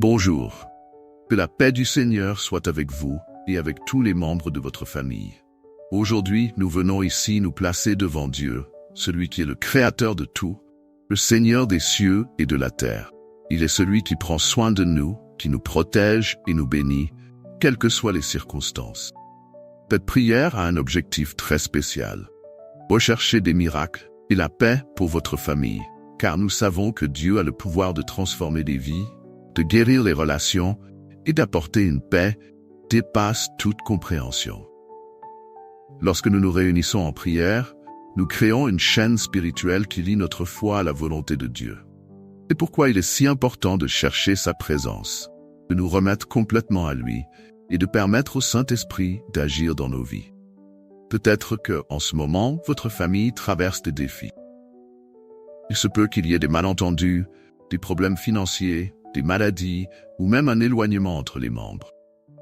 Bonjour. Que la paix du Seigneur soit avec vous et avec tous les membres de votre famille. Aujourd'hui, nous venons ici nous placer devant Dieu, celui qui est le Créateur de tout, le Seigneur des cieux et de la terre. Il est celui qui prend soin de nous, qui nous protège et nous bénit, quelles que soient les circonstances. Cette prière a un objectif très spécial. Recherchez des miracles et la paix pour votre famille, car nous savons que Dieu a le pouvoir de transformer des vies, de guérir les relations et d'apporter une paix qui dépasse toute compréhension. Lorsque nous nous réunissons en prière, nous créons une chaîne spirituelle qui lie notre foi à la volonté de Dieu. C'est pourquoi il est si important de chercher sa présence, de nous remettre complètement à lui et de permettre au Saint-Esprit d'agir dans nos vies. Peut-être que, en ce moment, votre famille traverse des défis. Il se peut qu'il y ait des malentendus, des problèmes financiers, des maladies ou même un éloignement entre les membres.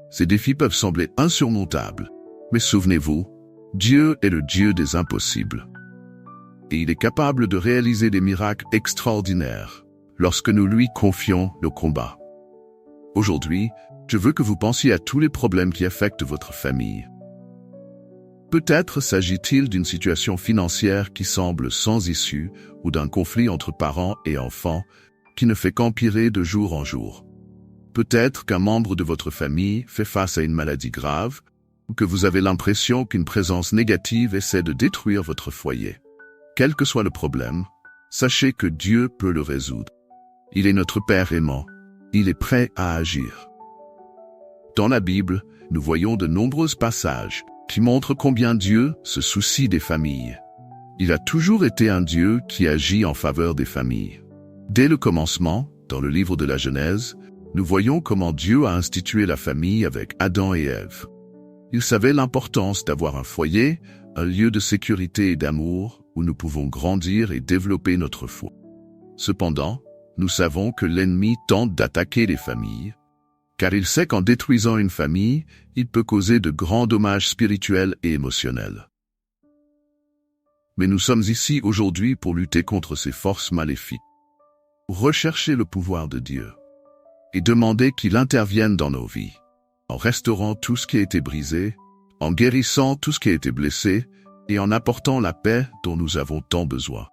Ces défis peuvent sembler insurmontables, mais souvenez-vous, Dieu est le Dieu des impossibles. Et il est capable de réaliser des miracles extraordinaires lorsque nous lui confions nos combats. Aujourd'hui, je veux que vous pensiez à tous les problèmes qui affectent votre famille. Peut-être s'agit-il d'une situation financière qui semble sans issue ou d'un conflit entre parents et enfants qui ne fait qu'empirer de jour en jour. Peut-être qu'un membre de votre famille fait face à une maladie grave ou que vous avez l'impression qu'une présence négative essaie de détruire votre foyer. Quel que soit le problème, sachez que Dieu peut le résoudre. Il est notre Père aimant. Il est prêt à agir. Dans la Bible, nous voyons de nombreux passages qui montrent combien Dieu se soucie des familles. Il a toujours été un Dieu qui agit en faveur des familles. Dès le commencement, dans le livre de la Genèse, nous voyons comment Dieu a institué la famille avec Adam et Ève. Il savait l'importance d'avoir un foyer, un lieu de sécurité et d'amour où nous pouvons grandir et développer notre foi. Cependant, nous savons que l'ennemi tente d'attaquer les familles, car il sait qu'en détruisant une famille, il peut causer de grands dommages spirituels et émotionnels. Mais nous sommes ici aujourd'hui pour lutter contre ces forces maléfiques, pour rechercher le pouvoir de Dieu et demander qu'il intervienne dans nos vies, en restaurant tout ce qui a été brisé, en guérissant tout ce qui a été blessé et en apportant la paix dont nous avons tant besoin.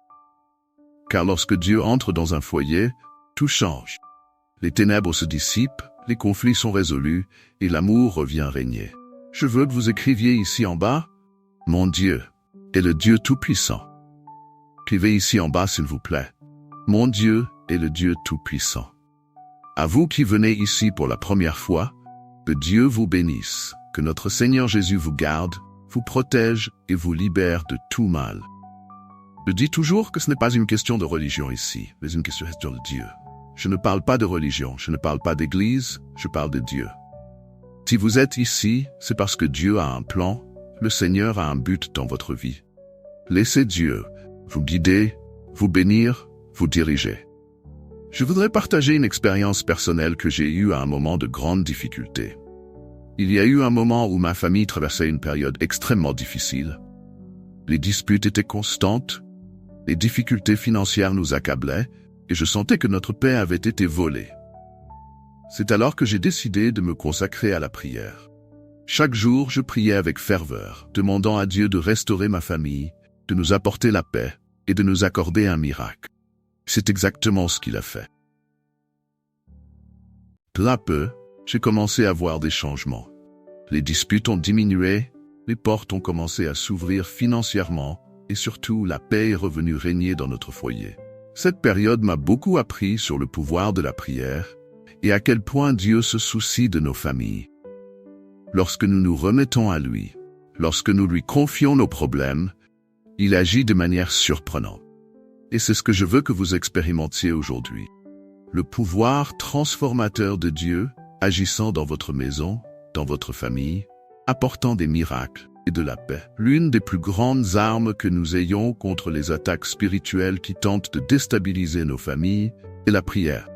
Car lorsque Dieu entre dans un foyer, tout change. Les ténèbres se dissipent, les conflits sont résolus et l'amour revient régner. Je veux que vous écriviez ici en bas, « Mon Dieu est le Dieu Tout-Puissant ». Écrivez ici en bas s'il vous plaît, « Mon Dieu est le Dieu Tout-Puissant ». À vous qui venez ici pour la première fois, que Dieu vous bénisse, que notre Seigneur Jésus vous garde, vous protège et vous libère de tout mal. Je dis toujours que ce n'est pas une question de religion ici, mais une question de Dieu. Je ne parle pas de religion, je ne parle pas d'église, je parle de Dieu. Si vous êtes ici, c'est parce que Dieu a un plan, le Seigneur a un but dans votre vie. Laissez Dieu vous guider, vous bénir, vous diriger. Je voudrais partager une expérience personnelle que j'ai eue à un moment de grande difficulté. Il y a eu un moment où ma famille traversait une période extrêmement difficile. Les disputes étaient constantes, les difficultés financières nous accablaient, et je sentais que notre paix avait été volée. C'est alors que j'ai décidé de me consacrer à la prière. Chaque jour, je priais avec ferveur, demandant à Dieu de restaurer ma famille, de nous apporter la paix et de nous accorder un miracle. C'est exactement ce qu'il a fait. Peu à peu, j'ai commencé à voir des changements. Les disputes ont diminué, les portes ont commencé à s'ouvrir financièrement et surtout la paix est revenue régner dans notre foyer. Cette période m'a beaucoup appris sur le pouvoir de la prière et à quel point Dieu se soucie de nos familles. Lorsque nous nous remettons à lui, lorsque nous lui confions nos problèmes, il agit de manière surprenante. Et c'est ce que je veux que vous expérimentiez aujourd'hui. Le pouvoir transformateur de Dieu agissant dans votre maison, dans votre famille, apportant des miracles et de la paix. L'une des plus grandes armes que nous ayons contre les attaques spirituelles qui tentent de déstabiliser nos familles est la prière.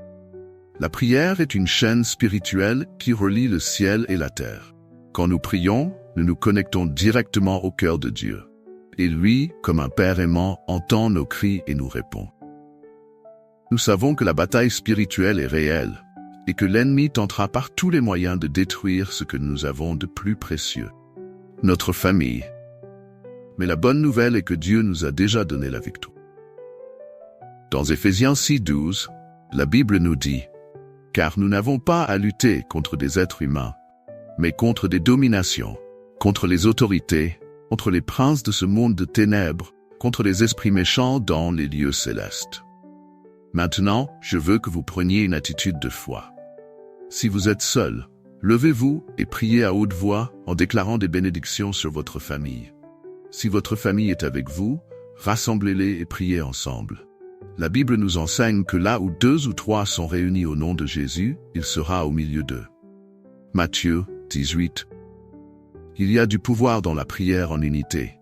La prière est une chaîne spirituelle qui relie le ciel et la terre. Quand nous prions, nous nous connectons directement au cœur de Dieu. Et lui, comme un Père aimant, entend nos cris et nous répond. Nous savons que la bataille spirituelle est réelle. et que l'ennemi tentera par tous les moyens de détruire ce que nous avons de plus précieux, notre famille. Mais la bonne nouvelle est que Dieu nous a déjà donné la victoire. Dans Éphésiens 6:12, la Bible nous dit « Car nous n'avons pas à lutter contre des êtres humains, mais contre des dominations, contre les autorités, contre les princes de ce monde de ténèbres, contre les esprits méchants dans les lieux célestes. » Maintenant, je veux que vous preniez une attitude de foi. Si vous êtes seul, levez-vous et priez à haute voix en déclarant des bénédictions sur votre famille. Si votre famille est avec vous, rassemblez-les et priez ensemble. La Bible nous enseigne que là où 2 ou 3 sont réunis au nom de Jésus, il sera au milieu d'eux. Matthieu 18. Il y a du pouvoir dans la prière en unité.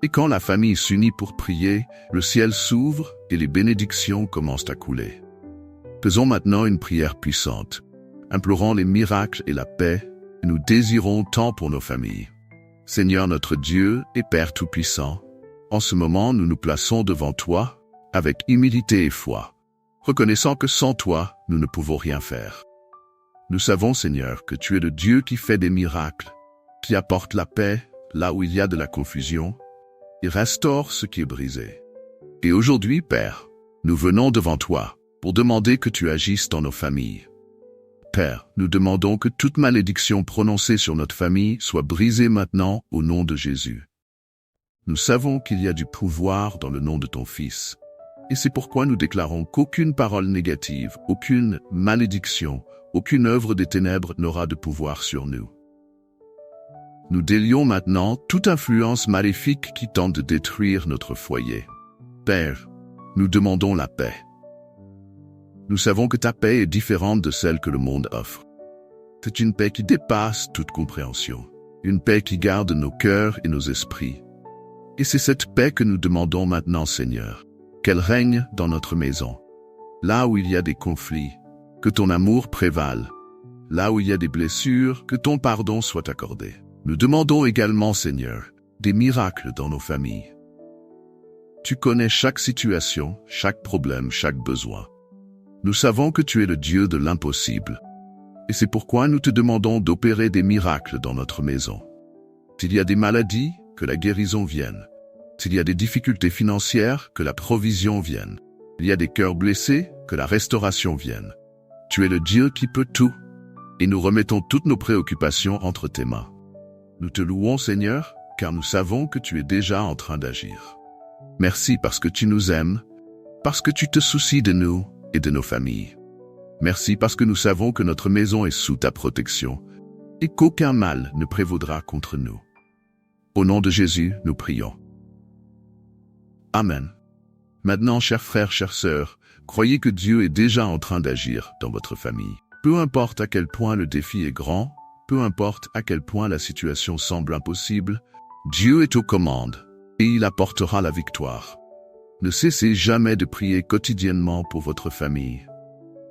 Et quand la famille s'unit pour prier, le ciel s'ouvre et les bénédictions commencent à couler. Faisons maintenant une prière puissante. Implorons les miracles et la paix, et nous désirons tant pour nos familles. Seigneur notre Dieu et Père Tout-Puissant, en ce moment nous nous plaçons devant toi, avec humilité et foi, reconnaissant que sans toi, nous ne pouvons rien faire. Nous savons, Seigneur, que tu es le Dieu qui fait des miracles, qui apporte la paix là où il y a de la confusion, et restaure ce qui est brisé. Et aujourd'hui, Père, nous venons devant toi pour demander que tu agisses dans nos familles. Père, nous demandons que toute malédiction prononcée sur notre famille soit brisée maintenant au nom de Jésus. Nous savons qu'il y a du pouvoir dans le nom de ton Fils. Et c'est pourquoi nous déclarons qu'aucune parole négative, aucune malédiction, aucune œuvre des ténèbres n'aura de pouvoir sur nous. Nous délions maintenant toute influence maléfique qui tente de détruire notre foyer. Père, nous demandons la paix. Nous savons que ta paix est différente de celle que le monde offre. C'est une paix qui dépasse toute compréhension, une paix qui garde nos cœurs et nos esprits. Et c'est cette paix que nous demandons maintenant, Seigneur, qu'elle règne dans notre maison. Là où il y a des conflits, que ton amour prévale. Là où il y a des blessures, que ton pardon soit accordé. Nous demandons également, Seigneur, des miracles dans nos familles. Tu connais chaque situation, chaque problème, chaque besoin. Nous savons que tu es le Dieu de l'impossible. Et c'est pourquoi nous te demandons d'opérer des miracles dans notre maison. S'il y a des maladies, que la guérison vienne. S'il y a des difficultés financières, que la provision vienne. Il y a des cœurs blessés, que la restauration vienne. Tu es le Dieu qui peut tout. Et nous remettons toutes nos préoccupations entre tes mains. Nous te louons, Seigneur, car nous savons que tu es déjà en train d'agir. Merci parce que tu nous aimes, parce que tu te soucies de nous et de nos familles. Merci parce que nous savons que notre maison est sous ta protection et qu'aucun mal ne prévaudra contre nous. Au nom de Jésus, nous prions. Amen. Maintenant, chers frères, chères sœurs, croyez que Dieu est déjà en train d'agir dans votre famille. Peu importe à quel point le défi est grand, peu importe à quel point la situation semble impossible, Dieu est aux commandes et il apportera la victoire. Ne cessez jamais de prier quotidiennement pour votre famille.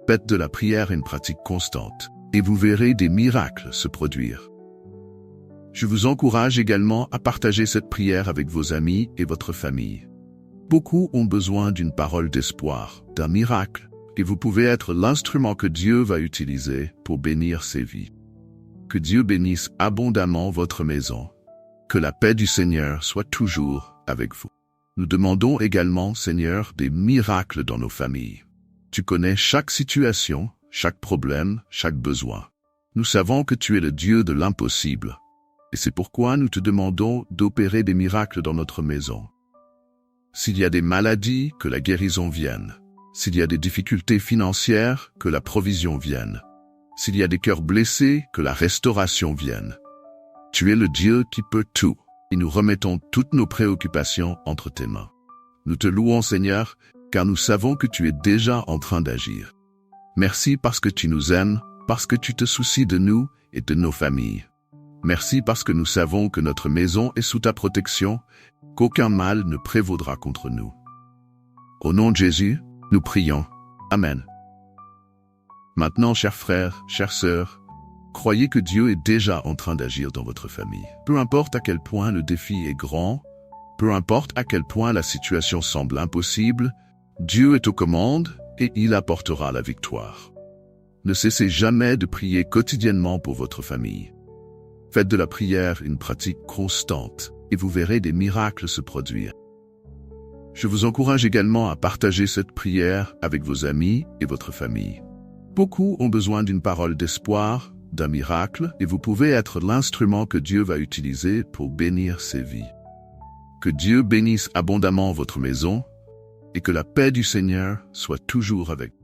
Faites de la prière une pratique constante et vous verrez des miracles se produire. Je vous encourage également à partager cette prière avec vos amis et votre famille. Beaucoup ont besoin d'une parole d'espoir, d'un miracle, et vous pouvez être l'instrument que Dieu va utiliser pour bénir ces vies. Que Dieu bénisse abondamment votre maison. Que la paix du Seigneur soit toujours avec vous. Nous demandons également, Seigneur, des miracles dans nos familles. Tu connais chaque situation, chaque problème, chaque besoin. Nous savons que tu es le Dieu de l'impossible. Et c'est pourquoi nous te demandons d'opérer des miracles dans notre maison. S'il y a des maladies, que la guérison vienne. S'il y a des difficultés financières, que la provision vienne. S'il y a des cœurs blessés, que la restauration vienne. Tu es le Dieu qui peut tout, et nous remettons toutes nos préoccupations entre tes mains. Nous te louons, Seigneur, car nous savons que tu es déjà en train d'agir. Merci parce que tu nous aimes, parce que tu te soucies de nous et de nos familles. Merci parce que nous savons que notre maison est sous ta protection, qu'aucun mal ne prévaudra contre nous. Au nom de Jésus, nous prions. Amen. Maintenant, chers frères, chères sœurs, croyez que Dieu est déjà en train d'agir dans votre famille. Peu importe à quel point le défi est grand, peu importe à quel point la situation semble impossible, Dieu est aux commandes et il apportera la victoire. Ne cessez jamais de prier quotidiennement pour votre famille. Faites de la prière une pratique constante et vous verrez des miracles se produire. Je vous encourage également à partager cette prière avec vos amis et votre famille. Beaucoup ont besoin d'une parole d'espoir, d'un miracle, et vous pouvez être l'instrument que Dieu va utiliser pour bénir ces vies. Que Dieu bénisse abondamment votre maison et que la paix du Seigneur soit toujours avec vous.